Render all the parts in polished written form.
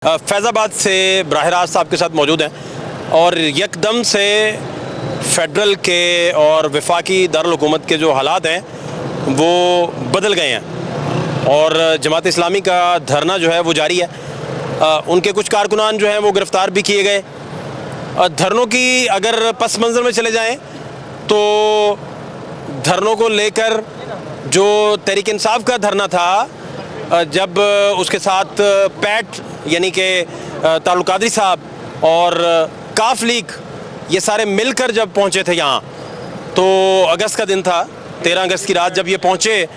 फैज़ाबाद से बराह रास्त आपके साथ मौजूद हैं और यकदम से फेडरल के और वफाकी दारुल हुकूमत के जो हालात हैं वो बदल गए हैं और जमात इस्लामी का धरना जो है वो जारी है। उनके कुछ कारकुनान जो हैं वो गिरफ़्तार भी किए गए। धरनों की अगर पस मंज़र में चले जाएं तो धरनों को लेकर जो तहरीक इंसाफ का धरना था, जब उसके साथ पैट यानी कि तारुल कादरी साहब और काफ लीग ये सारे मिलकर जब पहुंचे थे यहाँ, तो अगस्त का दिन था, 13 अगस्त की रात जब ये पहुंचे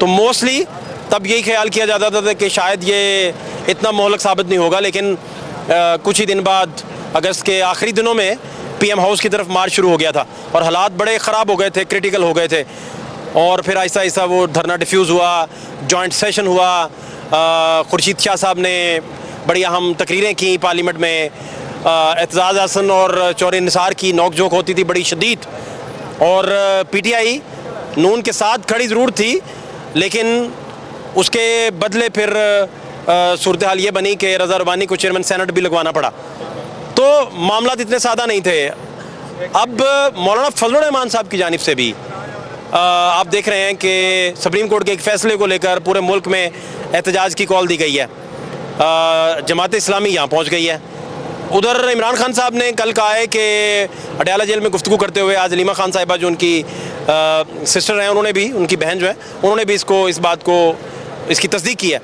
तो मोस्टली तब यही ख्याल किया जाता था कि शायद ये इतना मोहलक साबित नहीं होगा, लेकिन कुछ ही दिन बाद अगस्त के आखिरी दिनों में पीएम हाउस की तरफ मार्च शुरू हो गया था और हालात बड़े ख़राब हो गए थे, क्रिटिकल हो गए थे। और फिर आहिस्ता आहिस्ता वो धरना डिफ्यूज़ हुआ, जॉइंट सेशन हुआ। खुर्शीद शाह साहब ने बड़ी अहम तकरीरें की पार्लियामेंट में। एतजाज़ हसन और चौधरी निसार की नोक झोंक होती थी बड़ी शदीद, और पीटीआई नून के साथ खड़ी ज़रूर थी, लेकिन उसके बदले फिर सूरत हाल ये बनी कि रज़ा रबानी को चेयरमैन सेनेट भी लगवाना पड़ा। तो मामला इतने सादा नहीं थे। अब मौलाना फजलुर रहमान साहब की जानिब से भी आप देख रहे हैं कि सुप्रीम कोर्ट के एक फ़ैसले को लेकर पूरे मुल्क में एहतजाज की कॉल दी गई है। जमात इस्लामी यहाँ पहुँच गई है। उधर इमरान खान साहब ने कल कहा है कि अडयाला जेल में गुफ्तगू करते हुए आज अलीमा खान साहिबा जो उनकी सिस्टर हैं, उन्होंने भी, उनकी बहन जो है, उन्होंने भी इस बात को इसकी तस्दीक की है।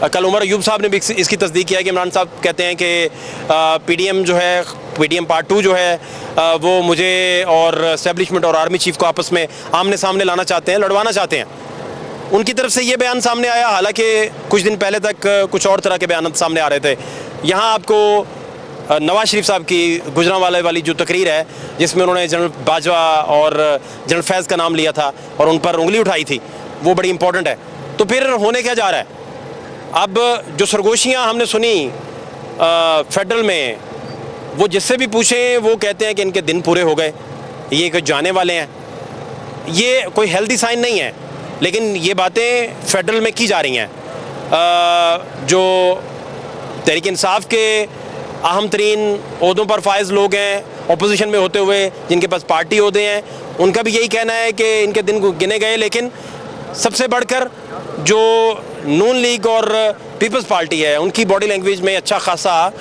कल उमर अयूब साहब ने भी इसकी तस्दीक किया कि इमरान साहब कहते हैं कि पीडीएम जो है, पीडीएम पार्ट 2 जो है वो मुझे और एस्टेब्लिशमेंट और आर्मी चीफ को आपस में आमने सामने लाना चाहते हैं, लड़वाना चाहते हैं। उनकी तरफ से ये बयान सामने आया, हालांकि कुछ दिन पहले तक कुछ और तरह के बयान सामने आ रहे थे। यहाँ आपको नवाज शरीफ साहब की गुजरांवाला वाली जो तकरीर है, जिसमें उन्होंने जनरल बाजवा और जनरल फैज़ का नाम लिया था और उन पर उंगली उठाई थी, वो बड़ी इंपॉर्टेंट है। तो फिर होने क्या जा रहा है? अब जो सरगोशियाँ हमने सुनी फेडरल में, वो जिससे भी पूछें वो कहते हैं कि इनके दिन पूरे हो गए, ये कुछ जाने वाले हैं। ये कोई हेल्दी साइन नहीं है, लेकिन ये बातें फेडरल में की जा रही हैं। जो तहरीक इंसाफ के अहम तरीन ओहदों पर फायज लोग हैं, अपोजिशन में होते हुए जिनके पास पार्टी ओहदे हैं, उनका भी यही कहना है कि इनके दिन गिने गए। लेकिन सबसे बढ़कर जो नून लीग और पीपल्स पार्टी है, उनकी बॉडी लैंग्वेज में अच्छा खासा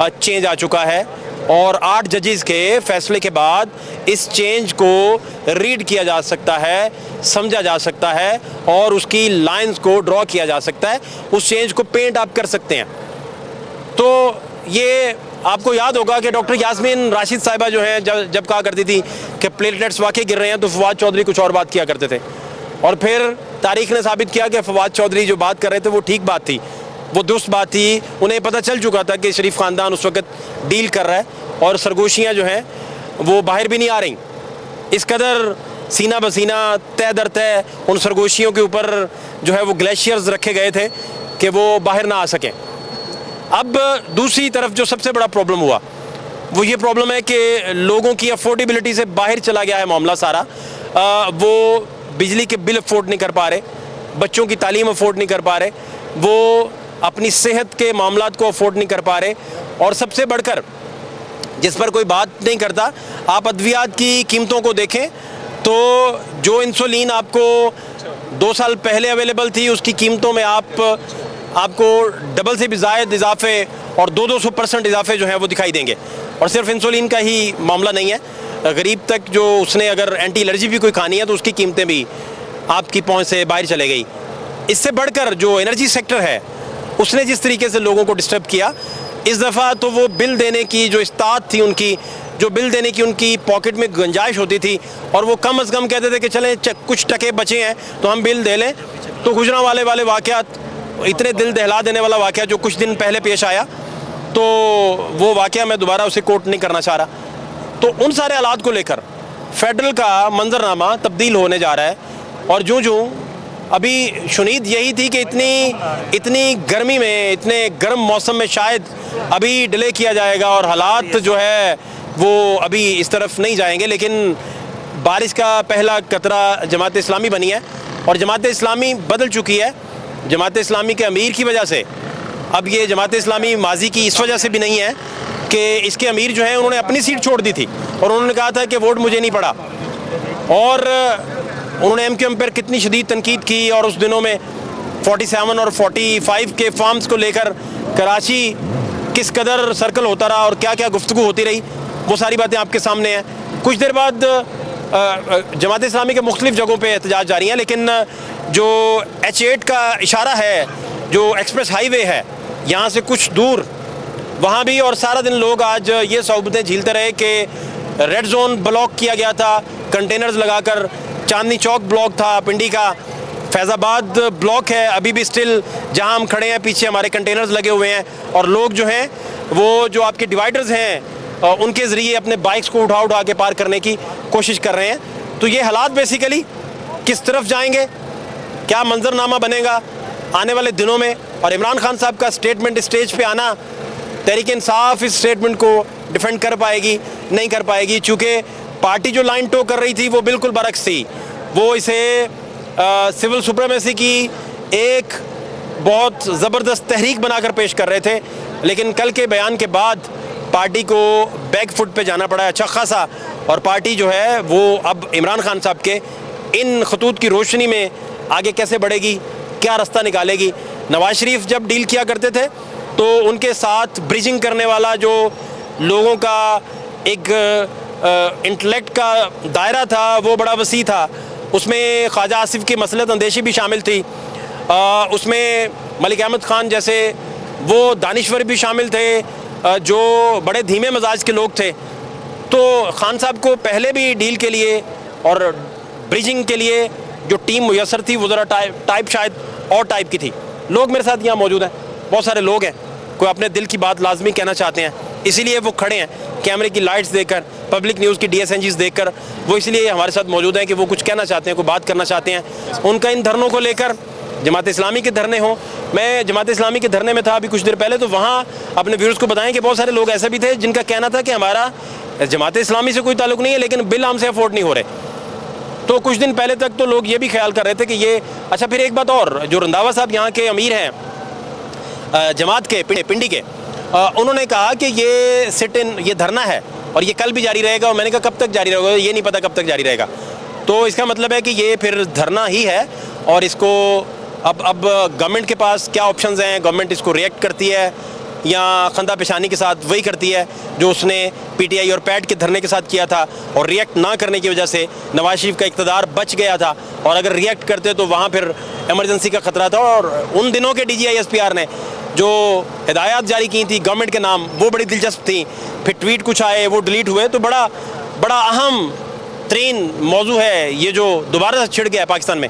चेंज आ चुका है और 8 जजेस के फैसले के बाद इस चेंज को रीड किया जा सकता है, समझा जा सकता है और उसकी लाइंस को ड्रॉ किया जा सकता है, उस चेंज को पेंट आप कर सकते हैं। तो ये आपको याद होगा कि डॉक्टर यास्मीन राशिद साहिबा जो हैं, जब कहा करती थी कि प्लेटलेट्स वाकई गिर रहे हैं, तो फवाद चौधरी कुछ और बात किया करते थे, और फिर तारीख ने साबित किया कि फवाद चौधरी जो बात कर रहे थे वो ठीक बात थी, वो दुरुस्त बात थी। उन्हें पता चल चुका था कि शरीफ ख़ानदान उस वक्त डील कर रहा है और सरगोशियाँ जो हैं वो बाहर भी नहीं आ रही। इस कदर सीना बसीना, तय दर तय उन सरगोशियों के ऊपर जो है वो ग्लेशियर्स रखे गए थे कि वो बाहर ना आ सकें। अब दूसरी तरफ जो सबसे बड़ा प्रॉब्लम हुआ वो ये प्रॉब्लम है कि लोगों की अफोर्डेबिलिटी से बाहर चला गया है मामला सारा। वो बिजली के बिल अफोर्ड नहीं कर पा रहे, बच्चों की तालीम अफोर्ड नहीं कर पा रहे, वो अपनी सेहत के मामलात को अफोर्ड नहीं कर पा रहे, और सबसे बढ़कर जिस पर कोई बात नहीं करता, आप अद्वियात की कीमतों को देखें तो जो इंसुलिन आपको 2 साल पहले अवेलेबल थी, उसकी कीमतों में आपको डबल से भी ज़ायद इजाफे और 200% इजाफे जो हैं वो दिखाई देंगे। और सिर्फ इंसुलिन का ही मामला नहीं है, गरीब तक जो उसने अगर एंटी एलर्जी भी कोई खानी है तो उसकी कीमतें भी आपकी पहुंच से बाहर चले गई। इससे बढ़कर जो एनर्जी सेक्टर है, उसने जिस तरीके से लोगों को डिस्टर्ब किया इस दफ़ा, तो वो बिल देने की जो इस्तात थी उनकी, जो बिल देने की उनकी पॉकेट में गुंजाइश होती थी, और वो कम अज़ कम कहते थे कि चलें कुछ टके बचे हैं तो हम बिल दे लें, तो गुजरांवाले वाले वाक़यात, इतने दिल दहला देने वाला वाक़या जो कुछ दिन पहले पेश आया, तो वो वाक़या मैं दोबारा उसे कोट नहीं करना चाह रहा। तो उन सारे हालात को लेकर फेडरल का मंजरनामा तब्दील होने जा रहा है। और जूँ अभी शुनीद यही थी कि इतनी गर्मी में, इतने गर्म मौसम में शायद अभी डिले किया जाएगा और हालात जो है वो अभी इस तरफ नहीं जाएंगे, लेकिन बारिश का पहला कतरा जमात इस्लामी बनी है और जमात इस्लामी बदल चुकी है। जमात इस्लामी के अमीर की वजह से अब ये जमात इस्लामी माजी की इस वजह से भी नहीं है कि इसके अमीर जो हैं उन्होंने अपनी सीट छोड़ दी थी और उन्होंने कहा था कि वोट मुझे नहीं पड़ा, और उन्होंने MQM पर कितनी शदीद तनकीद की, और उस दिनों में 47 और 45 के फार्म्स को लेकर कराची किस कदर सर्कल होता रहा और क्या क्या गुफ्तगू होती रही, वो सारी बातें आपके सामने हैं। कुछ देर बाद जमात इस्लामी के मुख्तलिफ जगहों पे एहतजाज जारी हैं, लेकिन जो H8 का इशारा है, जो एक्सप्रेस हाईवे है यहाँ से कुछ दूर, वहाँ भी और सारा दिन लोग आज ये सोबतें झीलते रहे कि रेड जोन ब्लॉक किया गया था कंटेनर्स लगाकर। चांदनी चौक ब्लॉक था पिंडी का, फैज़ाबाद ब्लॉक है अभी भी स्टिल, जहां हम खड़े हैं पीछे हमारे कंटेनर्स लगे हुए हैं, और लोग जो हैं वो जो आपके डिवाइडर्स हैं उनके ज़रिए अपने बाइक्स को उठा उठा के पार करने की कोशिश कर रहे हैं। तो ये हालात बेसिकली किस तरफ जाएंगे, क्या मंजरनामा बनेगा आने वाले दिनों में, और इमरान खान साहब का स्टेटमेंट स्टेज पे आना, तहरीक इंसाफ इस स्टेटमेंट को डिफेंड कर पाएगी नहीं कर पाएगी, चूँकि पार्टी जो लाइन टो कर रही थी वो बिल्कुल बरक्स थी। वो इसे सिविल सुप्रीमेसी की एक बहुत ज़बरदस्त तहरीक बनाकर पेश कर रहे थे, लेकिन कल के बयान के बाद पार्टी को बैक फुट पे जाना पड़ा है अच्छा खासा, और पार्टी जो है वो अब इमरान खान साहब के इन खतूत की रोशनी में आगे कैसे बढ़ेगी, क्या रास्ता निकालेगी। नवाज शरीफ जब डील किया करते थे तो उनके साथ ब्रिजिंग करने वाला जो लोगों का एक इंटेलेक्ट का दायरा था वो बड़ा वसी था। उसमें ख्वाजा आसिफ की मसलत अंदेशी भी शामिल थी, उसमें मलिक अहमद ख़ान जैसे वो दानिश्वर भी शामिल थे, जो बड़े धीमे मजाज के लोग थे। तो खान साहब को पहले भी डील के लिए और ब्रिजिंग के लिए जो टीम मुयसर थी वो ज़रा टाइप शायद और टाइप की थी। लोग मेरे साथ यहाँ मौजूद हैं, बहुत सारे लोग हैं, कोई अपने दिल की बात लाजमी कहना चाहते हैं, इसीलिए वो खड़े हैं कैमरे की लाइट्स देखकर, पब्लिक न्यूज़ की DSNGs देखकर, वो इसलिए हमारे साथ मौजूद हैं कि वो कुछ कहना चाहते हैं, कोई बात करना चाहते हैं। उनका इन धरनों को लेकर जमात इस्लामी के धरने हों, मैं जमात इस्लामी के धरने में था अभी कुछ देर पहले, तो वहाँ अपने व्यूअर्स को बताएं कि बहुत सारे लोग ऐसे भी थे जिनका कहना था कि हमारा जमात इस्लामी से कोई ताल्लुक़ नहीं है, लेकिन बिल हमसे अफोर्ड नहीं हो रहे। तो कुछ दिन पहले तक तो लोग ये भी ख्याल कर रहे थे कि ये अच्छा। फिर एक बात और, जो रंधावा साहब यहाँ के अमीर हैं जमात के पिंडी के, उन्होंने कहा कि ये सिट इन, ये धरना है और ये कल भी जारी रहेगा, और मैंने कहा कब तक जारी रहेगा, ये नहीं पता कब तक जारी रहेगा। तो इसका मतलब है कि ये फिर धरना ही है, और इसको अब गवर्नमेंट के पास क्या ऑप्शंस हैं, गवर्नमेंट इसको रिएक्ट करती है या खंदा पेशानी के साथ वही करती है जो उसने PTI और पैट के धरने के साथ किया था, और रिएक्ट ना करने की वजह से नवाज शरीफ का इक़्तिदार बच गया था, और अगर रिएक्ट करते तो वहाँ फिर एमरजेंसी का ख़तरा था। और उन दिनों के DGI SPR ने जो हिदायत जारी की थी गवर्नमेंट के नाम, वो बड़ी दिलचस्प थी, फिर ट्वीट कुछ आए वो डिलीट हुए। तो बड़ा अहम तरीन मौजू है ये जो दोबारा से छिड़ गया है पाकिस्तान में।